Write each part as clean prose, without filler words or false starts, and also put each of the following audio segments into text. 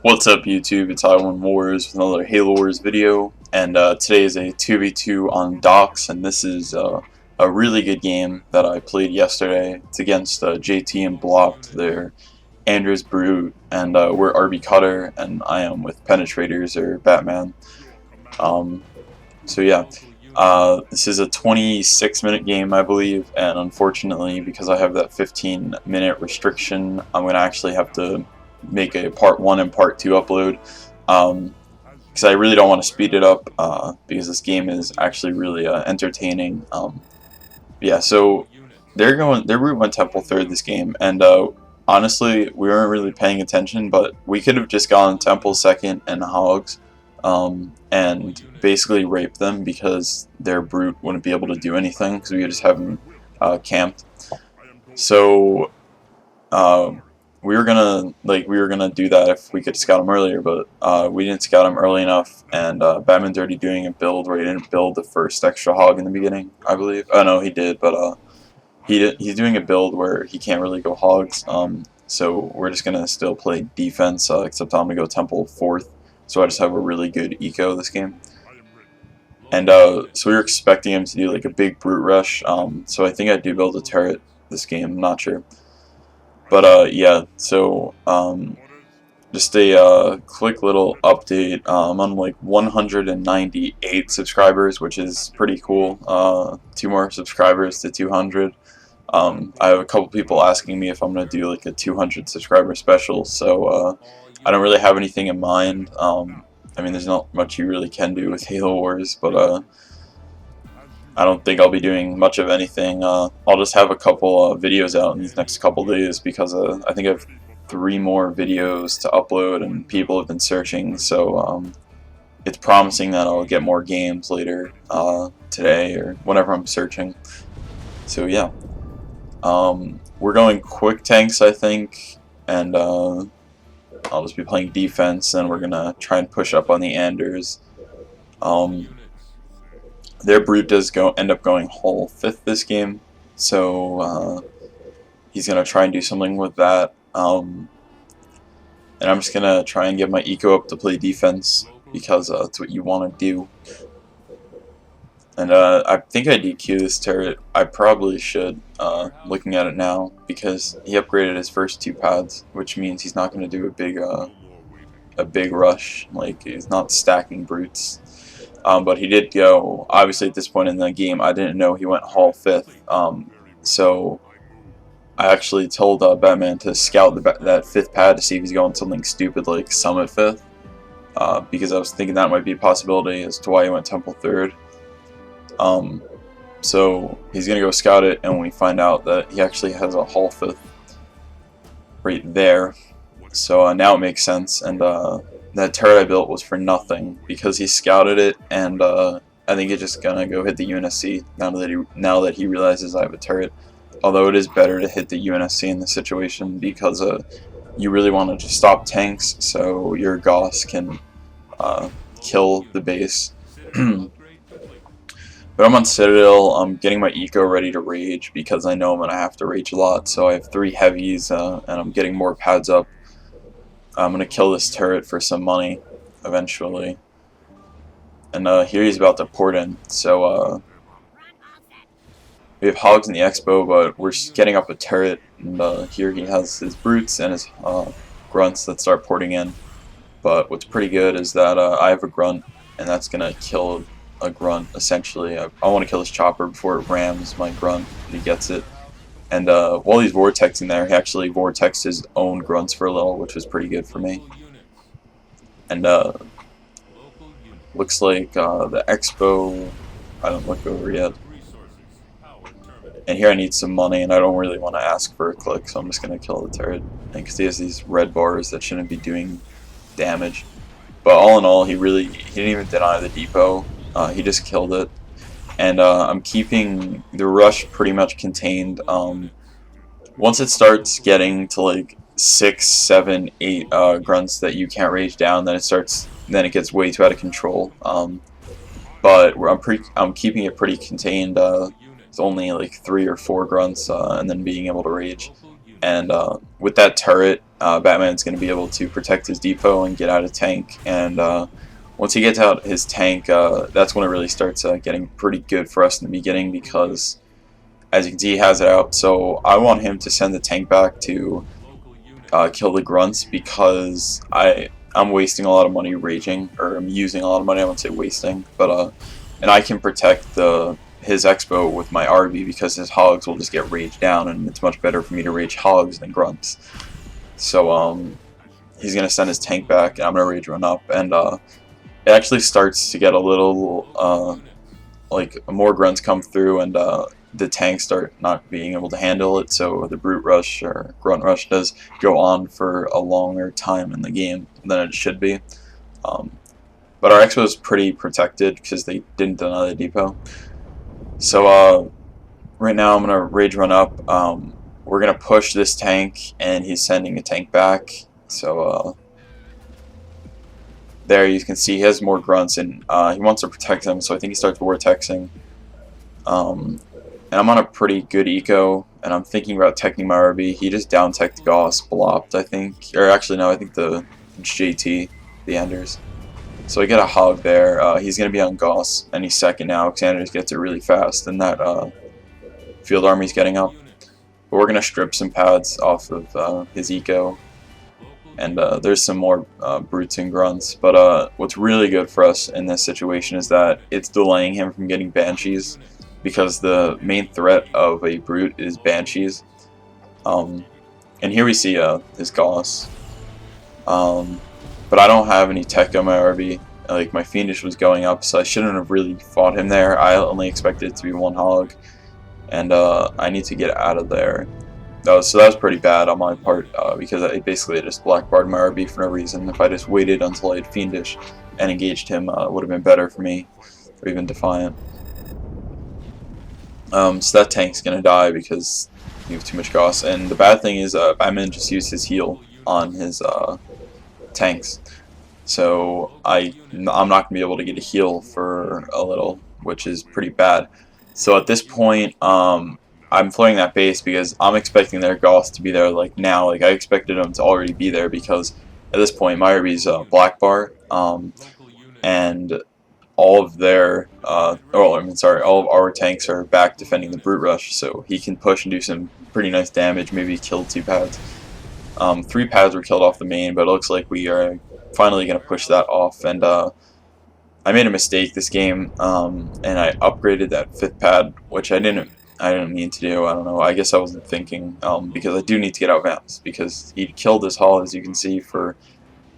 What's up YouTube, it's I1Wars with another Halo Wars video, and today is a 2v2 on docks, and this is a really good game that I played yesterday. It's against JT and Blopped. They're Andrew's Brute, and we're Arbiter, and I am with Penetratorz or Batman. So yeah, this is a 26-minute game, I believe, and unfortunately, because I have that 15-minute restriction, I'm going to actually have to make a part 1 and part 2 upload, because I really don't want to speed it up, because this game is actually really entertaining. Yeah, so their route went Temple 3rd this game, and honestly, we weren't really paying attention, but we could have just gone Temple 2nd and Hogs, and basically raped them because their Brute wouldn't be able to do anything because we could just have them camped. So we were gonna do that if we could scout him earlier, but we didn't scout him early enough, and Batman's already doing a build where he didn't build the first extra hog in the beginning, I believe. Oh no, he did, but he's doing a build where he can't really go hogs. So we're just gonna still play defense, except I'm gonna go Temple 4th, so I just have a really good eco this game. And so we were expecting him to do like a big brute rush. So I think I do build a turret this game. I'm not sure. But yeah, so just a quick little update. I'm on like 198 subscribers, which is pretty cool. 2 more subscribers to 200. I have a couple people asking me if I'm gonna do like a 200 subscriber special, so I don't really have anything in mind. I mean, there's not much you really can do with Halo Wars, but I don't think I'll be doing much of anything. I'll just have a couple videos out in these next couple days because I think I have 3 more videos to upload and people have been searching, so it's promising that I'll get more games later today or whenever I'm searching. So yeah, we're going quick tanks, I think, and I'll just be playing defense, and we're gonna try and push up on the Anders. Their Brute does end up going whole 5th this game, so he's gonna try and do something with that. And I'm just gonna try and get my eco up to play defense because that's what you want to do. And I think I DQ this turret. I probably should, looking at it now, because he upgraded his first 2 pads, which means he's not going to do a big rush. Like, he's not stacking brutes. But he did go, obviously at this point in the game, I didn't know he went Hall 5th. So I actually told Batman to scout that 5th pad to see if he's going something stupid like Summit 5th. Because I was thinking that might be a possibility as to why he went Temple 3rd. So he's gonna go scout it, and we find out that he actually has a Hall 5th right there. So now it makes sense, and that turret I built was for nothing because he scouted it, and I think he's just gonna go hit the UNSC now that he realizes I have a turret. Although it is better to hit the UNSC in this situation because you really want to just stop tanks so your Gauss can kill the base. But I'm on Citadel. I'm getting my eco ready to rage because I know I'm going to have to rage a lot. So I have 3 heavies, and I'm getting more pads up. I'm going to kill this turret for some money eventually. And here he's about to port in. So we have hogs in the expo, but we're getting up a turret. And here he has his brutes and his grunts that start porting in. But what's pretty good is that I have a grunt, and that's going to kill a grunt, essentially. I want to kill this chopper before it rams my grunt, and he gets it. And while he's vortexing there, he actually vortexed his own grunts for a little, which was pretty good for me. And looks like the expo, I don't look over yet. And here I need some money, and I don't really want to ask for a click, so I'm just going to kill the turret. Because he has these red bars that shouldn't be doing damage. But all in all, he didn't even deny the depot. He just killed it, and I'm keeping the rush pretty much contained. Once it starts getting to like 6, 7, 8 grunts that you can't rage down, then it gets way too out of control. But I'm keeping it pretty contained. It's only like 3 or 4 grunts, and then being able to rage. and with that turret, Batman's going to be able to protect his depot and get out of tank, and once he gets out his tank, that's when it really starts getting pretty good for us in the beginning, because as you can see, he has it out. So I want him to send the tank back to kill the grunts, because I'm wasting a lot of money raging, or I'm using a lot of money. I won't say wasting, but and I can protect his expo with my RB, because his hogs will just get raged down, and it's much better for me to rage hogs than grunts. So he's gonna send his tank back, and I'm gonna rage run up, and it actually starts to get a little like more grunts come through, and the tanks start not being able to handle it, so the brute rush or grunt rush does go on for a longer time in the game than it should be. But our expo is pretty protected because they didn't deny the depot. So right now I'm gonna rage run up. We're gonna push this tank, and he's sending a tank back. So there you can see he has more grunts, and he wants to protect them, so I think he starts vortexing. And I'm on a pretty good eco, and I'm thinking about teching my RB. He just down teched Gauss, Blopped, I think. Or actually, no, I think the JT, the Enders. So I get a hog there. He's going to be on Gauss any second now, because Enders gets it really fast, and that field army's getting up. But we're going to strip some pads off of his eco. And there's some more brutes and grunts. But what's really good for us in this situation is that it's delaying him from getting banshees, because the main threat of a brute is banshees. And here we see his Gauss. But I don't have any tech on my RB. Like, my Fiendish was going up, so I shouldn't have really fought him there. I only expected it to be one hog, and I need to get out of there. So that was pretty bad on my part, because I basically just blackbarred my RB for no reason. If I just waited until I had Fiendish and engaged him, it would have been better for me, or even Defiant. So that tank's gonna die because you have too much Gauss. And the bad thing is, Batman just used his heal on his tanks, so I'm not gonna be able to get a heal for a little, which is pretty bad. So at this point, I'm throwing that base because I'm expecting their Gauss to be there like now. Like, I expected them to already be there, because at this point my RB's black bar, and all of their all of our tanks are back defending the brute rush, so he can push and do some pretty nice damage. Maybe kill 2 pads. 3 pads were killed off the main, but it looks like we are finally going to push that off. And I made a mistake this game, and I upgraded that 5th pad, which I didn't mean to do. I don't know. I guess I wasn't thinking, because I do need to get out Vamps, because he killed this hall, as you can see, for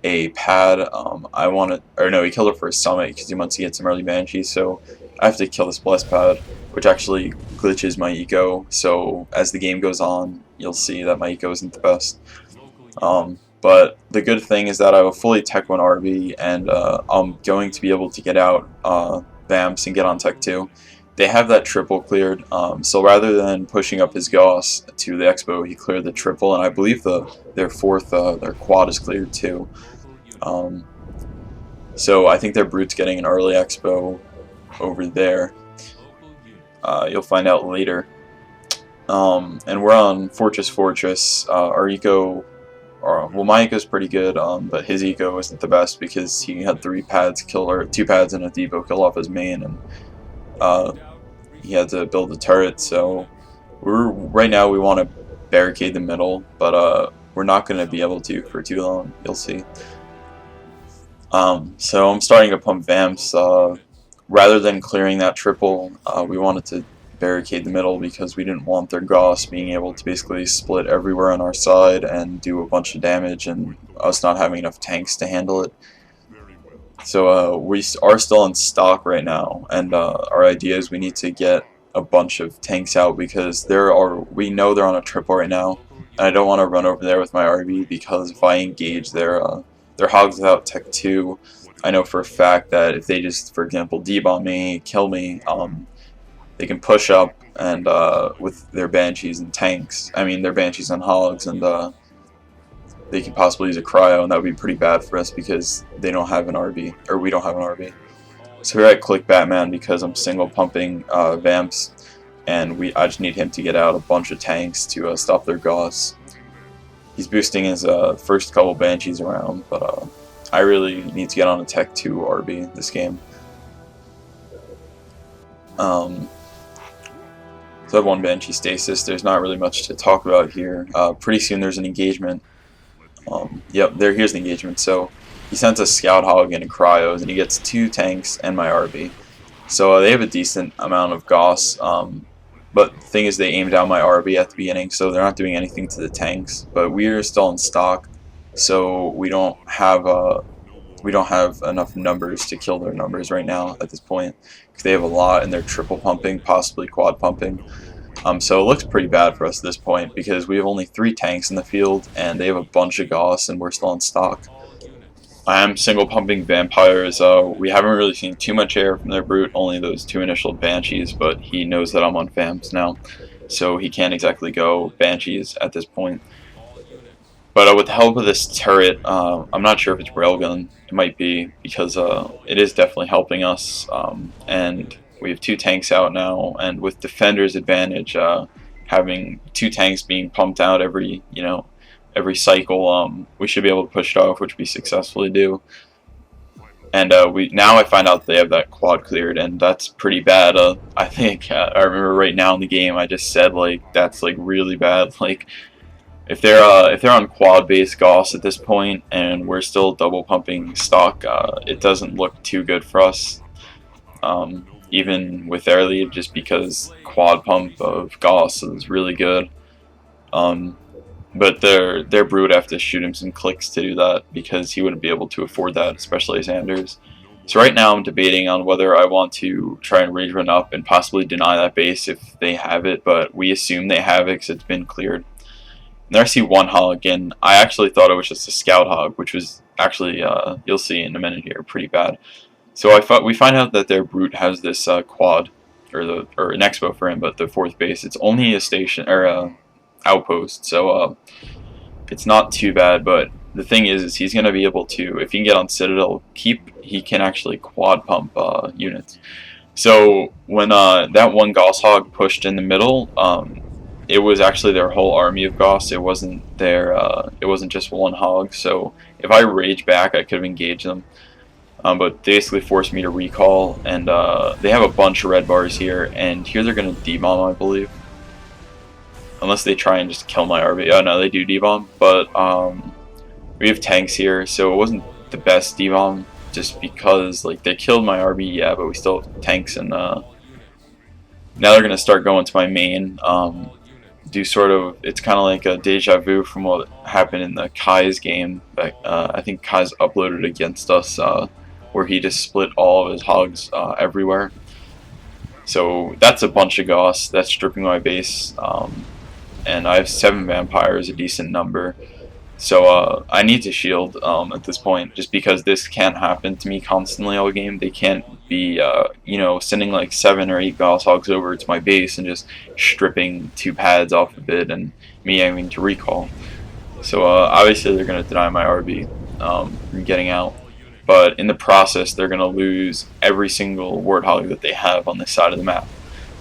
a pad. He killed it for a summit because he wants to get some early banshees, so I have to kill this blessed pad, which actually glitches my eco. So as the game goes on, you'll see that my eco isn't the best. But the good thing is that I will fully tech 1 RB, and I'm going to be able to get out Vamps and get on tech 2. They have that triple cleared, so rather than pushing up his Gauss to the expo, he cleared the triple, and I believe their quad is cleared too. So I think their brute's getting an early expo over there. You'll find out later. And we're on Fortress. Our eco, well, my eco's pretty good, but his eco isn't the best, because he had 2 pads and a depot kill off his main, and he had to build a turret. So right now we want to barricade the middle, but we're not going to be able to for too long. You'll see. So I'm starting to pump Vamps. Rather than clearing that triple, we wanted to barricade the middle, because we didn't want their Gauss being able to basically split everywhere on our side and do a bunch of damage, and us not having enough tanks to handle it. So we are still in stock right now, and our idea is we need to get a bunch of tanks out, because we know they're on a triple right now, and I don't want to run over there with my RB, because if I engage their hogs without tech 2, I know for a fact that if they just, for example, debomb me, kill me, they can push up, and with their banshees and tanks, their banshees and hogs, and they could possibly use a cryo, and that would be pretty bad for us, because they don't have an RB, or we don't have an RB. So here I click Batman, because I'm single pumping Vamps, and I just need him to get out a bunch of tanks to stop their Gauss. He's boosting his first couple Banshees around, but I really need to get on a Tech 2 RB this game. So I have one Banshee stasis. There's not really much to talk about here. Pretty soon there's an engagement. Yep, here's the engagement. So he sends a Scout Hog and a Cryos, and he gets 2 tanks and my RB. So they have a decent amount of Gauss, but the thing is they aimed down my RB at the beginning, so they're not doing anything to the tanks. But we're still in stock, so we don't have enough numbers to kill their numbers right now at this point, because they have a lot and they're triple pumping, possibly quad pumping. So it looks pretty bad for us at this point because we have only 3 tanks in the field and they have a bunch of Gauss and we're still in stock. I am single pumping Vampires. We haven't really seen too much air from their Brute, only those 2 initial Banshees, but he knows that I'm on Vamps now, so he can't exactly go Banshees at this point. But with the help of this turret, I'm not sure if it's Railgun. It might be, because it is definitely helping us, and we have 2 tanks out now, and with Defender's advantage, having 2 tanks being pumped out every cycle, we should be able to push it off, which we successfully do. And now I find out they have that quad cleared, and that's pretty bad. I think I remember right now in the game I just said that's really bad. If they're on quad based Gauss at this point and we're still double pumping stock, it doesn't look too good for us. Even with their lead, just because quad pump of Gauss is really good. But their Brute have to shoot him some clicks to do that, because he wouldn't be able to afford that, especially as Anders. So right now I'm debating on whether I want to try and rage run up and possibly deny that base if they have it, but we assume they have it because it's been cleared. And there I see 1 hog, and I actually thought it was just a Scout Hog, which was actually, you'll see in a minute here, pretty bad. So we find out that their Brute has this quad, or an expo for him, but the 4th base, it's only a station, or outpost, so it's not too bad. But the thing is he's going to be able to, if he can get on Citadel, he can actually quad pump units. So when that 1 Gauss Hog pushed in the middle, it was actually their whole army of Gauss. It wasn't it wasn't just 1 hog. So if I rage back, I could have engaged them, but they basically forced me to recall, and they have a bunch of red bars here, and here they're going to debomb, I believe. Unless they try and just kill my RB. Oh no, they do debomb, but we have tanks here, so it wasn't the best debomb, just because they killed my RB, yeah, but we still have tanks, and now they're gonna start going to my main. It's kind of like a deja vu from what happened in the Kai's game. I think Kai's uploaded against us, where he just split all of his hogs everywhere. So that's a bunch of Gauss. That's stripping my base. And I have 7 Vampires, a decent number. So I need to shield at this point, just because this can't happen to me constantly all game. They can't be, sending 7 or 8 Gauss Hogs over to my base and just stripping 2 pads off of it and me having to recall. So obviously they're going to deny my RB from getting out. But in the process, they're going to lose every single Warthog that they have on this side of the map.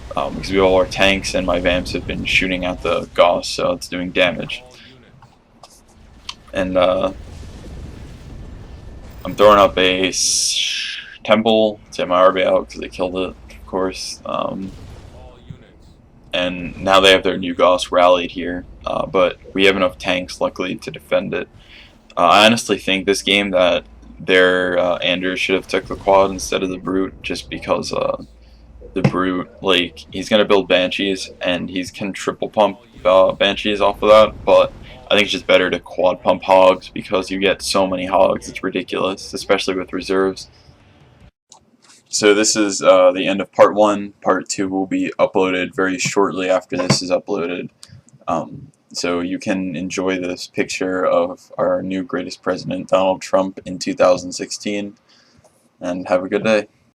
Because we have all our tanks and my Vamps have been shooting at the Gauss, so it's doing damage. And I'm throwing up a Temple to get my RB out because they killed it, of course. And now they have their new Gauss rallied here, but we have enough tanks, luckily, to defend it. I honestly think this game that their Anders should have took the quad instead of the Brute, just because the Brute, he's going to build Banshees, and he can triple pump Banshees off of that, but I think it's just better to quad pump Hogs, because you get so many Hogs, it's ridiculous, especially with reserves. So this is the end of part 1. Part 2 will be uploaded very shortly after this is uploaded. So you can enjoy this picture of our new greatest president, Donald Trump, in 2016, and have a good day.